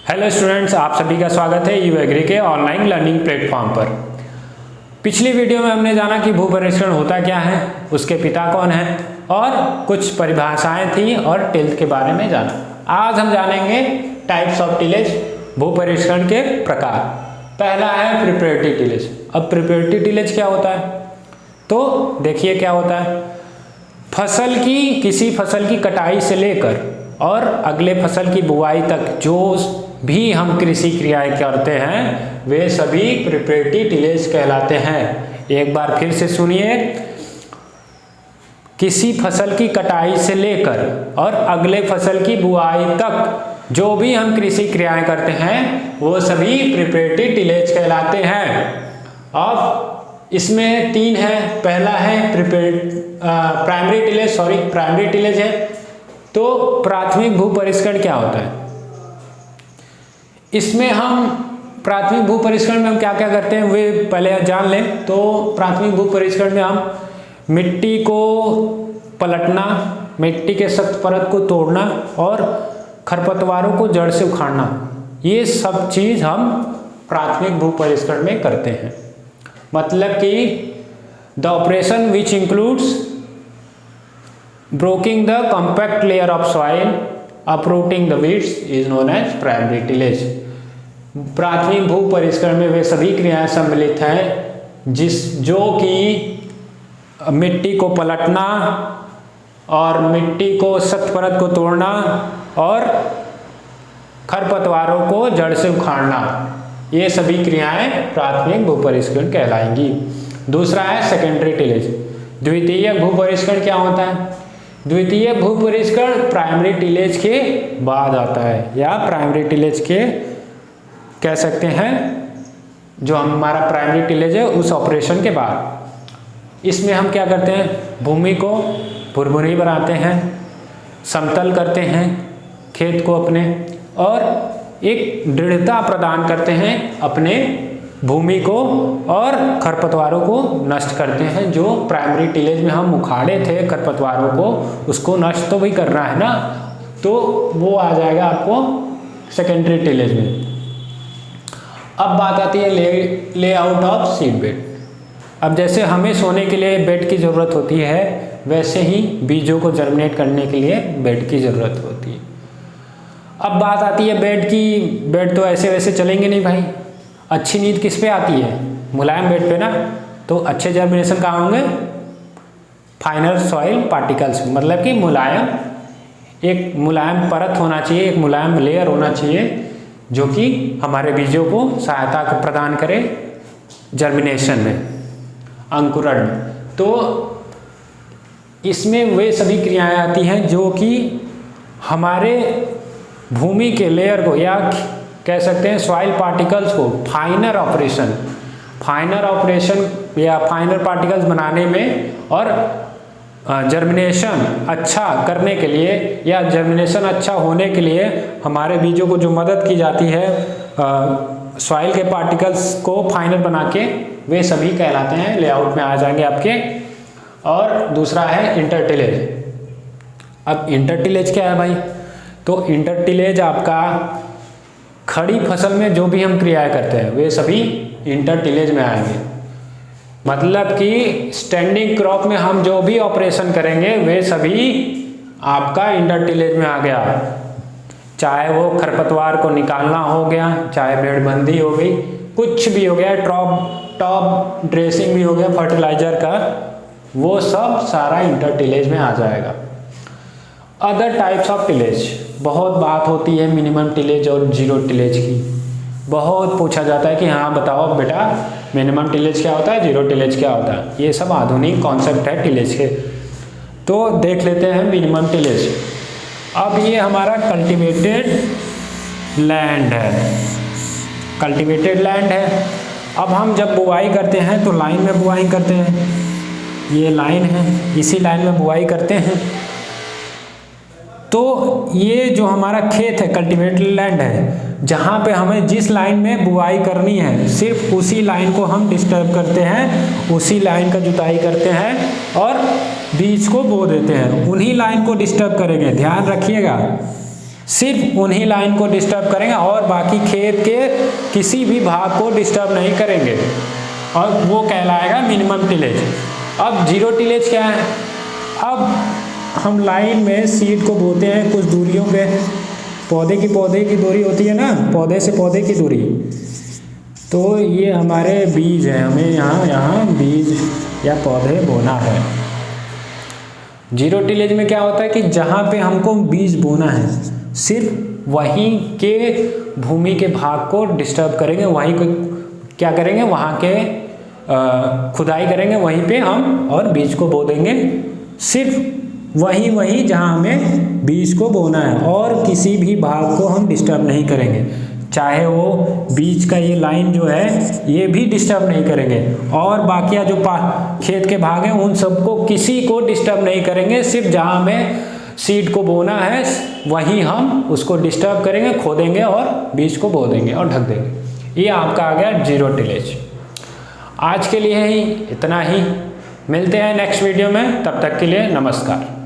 Hello students, आप सभी का स्वागत है यू एग्री के ऑनलाइन लर्निंग प्लेटफॉर्म पर। पिछली वीडियो में हमने जाना कि भूपरिष्करण होता क्या है, उसके पिता कौन है और कुछ परिभाषाएं थी और टिल्थ के बारे में जाना। आज हम जानेंगे टाइप्स ऑफ टिलेज, भूपरिष्करण के प्रकार। पहला है प्रिपरेटरी टिलेज। अब प्रिपरेटरी टिलेज क्या होता है, तो देखिए क्या होता है। किसी फसल की कटाई से लेकर और अगले फसल की बुआई तक जो भी हम कृषि क्रियाएं करते हैं वे सभी प्रिपरेटरी टिलेज कहलाते हैं। एक बार फिर से सुनिए, किसी फसल की कटाई से लेकर और अगले फसल की बुआई तक जो भी हम कृषि क्रियाएं करते हैं वो सभी प्रिपरेटरी टिलेज कहलाते हैं। अब इसमें तीन है। पहला है प्राइमरी टिलेज है। तो प्राथमिक भूपरिष्करण क्या होता है, इसमें हम प्राथमिक भूपरिष्करण में हम क्या क्या करते हैं वे पहले जान लें। तो प्राथमिक भूपरिष्करण में हम मिट्टी को पलटना, मिट्टी के सख्त परत को तोड़ना और खरपतवारों को जड़ से उखाड़ना, ये सब चीज हम प्राथमिक भूपरिष्करण में करते हैं। मतलब कि the operation which includes broking the compact layer of soil, uprooting the weeds is known as primary tillage। प्राथमिक भूपरिष्करण में वे सभी क्रियाएं सम्मिलित हैं जो कि मिट्टी को पलटना और मिट्टी को सख्त परत को तोड़ना और खरपतवारों को जड़ से उखाड़ना, ये सभी क्रियाएं प्राथमिक भूपरिष्करण कहलाएंगी। दूसरा है सेकेंडरी टिलेज। द्वितीयक भूपरिष्करण क्या होता है? द्वितीय भूपरिष्करण प्राइमरी टिलेज के बाद आता है, या प्राइमरी टिलेज के कह सकते हैं, जो हमारा प्राइमरी टिलेज है उस ऑपरेशन के बाद। इसमें हम क्या करते हैं, भूमि को भुरभुरी बनाते हैं, समतल करते हैं खेत को अपने, और एक दृढ़ता प्रदान करते हैं अपने भूमि को और खरपतवारों को नष्ट करते हैं। जो प्राइमरी टिलेज में हम उखाड़े थे खरपतवारों को, उसको नष्ट तो भी करना है ना, तो वो आ जाएगा आपको सेकेंडरी टिलेज में। अब बात आती है लेआउट ऑफ सीड बेड। अब जैसे हमें सोने के लिए बेड की ज़रूरत होती है, वैसे ही बीजों को जर्मिनेट करने के लिए बेड की ज़रूरत होती है। अब बात आती है बेड की। बेड तो ऐसे वैसे चलेंगे नहीं भाई। अच्छी नींद किस पे आती है? मुलायम बेड पे ना। तो अच्छे जर्मिनेशन कहाँ होंगे? फाइनर सॉइल पार्टिकल्स, मतलब कि एक मुलायम परत होना चाहिए, एक मुलायम लेयर होना चाहिए जो कि हमारे बीजों को सहायता प्रदान करे जर्मिनेशन में, अंकुरण में। तो इसमें वे सभी क्रियाएं आती हैं जो कि हमारे भूमि के लेयर को, या कह सकते हैं सॉइल पार्टिकल्स को फाइनर ऑपरेशन या फाइनर पार्टिकल्स बनाने में और जर्मिनेशन अच्छा करने के लिए या जर्मिनेशन अच्छा होने के लिए हमारे बीजों को जो मदद की जाती है सॉइल के पार्टिकल्स को फाइनर बना के, वे सभी कहलाते हैं, लेआउट में आ जाएंगे आपके। और दूसरा है इंटरटिलेज। अब इंटरटिलेज क्या है भाई? तो इंटरटिलेज आपका खड़ी फसल में जो भी हम क्रियाएं करते हैं वे सभी इंटरटिलेज में आएंगे। मतलब कि स्टैंडिंग क्रॉप में हम जो भी ऑपरेशन करेंगे वे सभी आपका इंटरटिलेज में आ गया। चाहे वो खरपतवार को निकालना हो गया, चाहे मेड़बंदी हो गई, कुछ भी हो गया, टॉप ड्रेसिंग भी हो गया फर्टिलाइजर का, वो सब सारा इंटरटिलेज में आ जाएगा। अदर टाइप्स ऑफ टिलेज, बहुत बात होती है मिनिमम टिलेज और जीरो टिलेज की। बहुत पूछा जाता है कि हाँ बताओ बेटा मिनिमम टिलेज क्या होता है, जीरो टिलेज क्या होता है। ये सब आधुनिक कॉन्सेप्ट है टिलेज के। तो देख लेते हैं मिनिमम टिलेज। अब ये हमारा कल्टिवेटेड लैंड है। अब हम जब बुआई करते हैं तो लाइन में बुआई करते हैं। ये लाइन है, इसी लाइन में बुआई करते हैं। तो ये जो हमारा खेत है कल्टिवेटेड लैंड है, जहाँ पे हमें जिस लाइन में बुआई करनी है सिर्फ उसी लाइन को हम डिस्टर्ब करते हैं, उसी लाइन का जुताई करते हैं और बीज को बो देते हैं। उन्हीं लाइन को डिस्टर्ब करेंगे, ध्यान रखिएगा। सिर्फ उन्हीं लाइन को डिस्टर्ब करेंगे और बाकी खेत के किसी भी भाग को डिस्टर्ब नहीं करेंगे, और वो कहलाएगा मिनिमम टिलेज। अब जीरो टिलेज क्या है? अब हम लाइन में सीड को बोते हैं कुछ दूरियों पे, पौधे की दूरी होती है ना, पौधे से पौधे की दूरी, तो ये हमारे बीज हैं, हमें यहाँ बीज या पौधे बोना है। जीरो टिलेज में क्या होता है कि जहाँ पे हमको बीज बोना है सिर्फ वहीं के भूमि के भाग को डिस्टर्ब करेंगे, वहीं को क्या करेंगे, वहाँ के खुदाई करेंगे, वहीं पे हम और बीज को बो देंगे, सिर्फ वहीं जहाँ हमें बीज को बोना है, और किसी भी भाग को हम डिस्टर्ब नहीं करेंगे, चाहे वो बीज का ये लाइन जो है ये भी डिस्टर्ब नहीं करेंगे, और बाकी जो खेत के भाग हैं उन सबको किसी को डिस्टर्ब नहीं करेंगे, सिर्फ जहाँ हमें सीड को बोना है वहीं हम उसको डिस्टर्ब करेंगे, खोदेंगे और बीज को बो देंगे और ढक देंगे। ये आपका आ गया जीरो टिलेज। आज के लिए ही इतना ही, मिलते हैं नेक्स्ट वीडियो में, तब तक के लिए नमस्कार।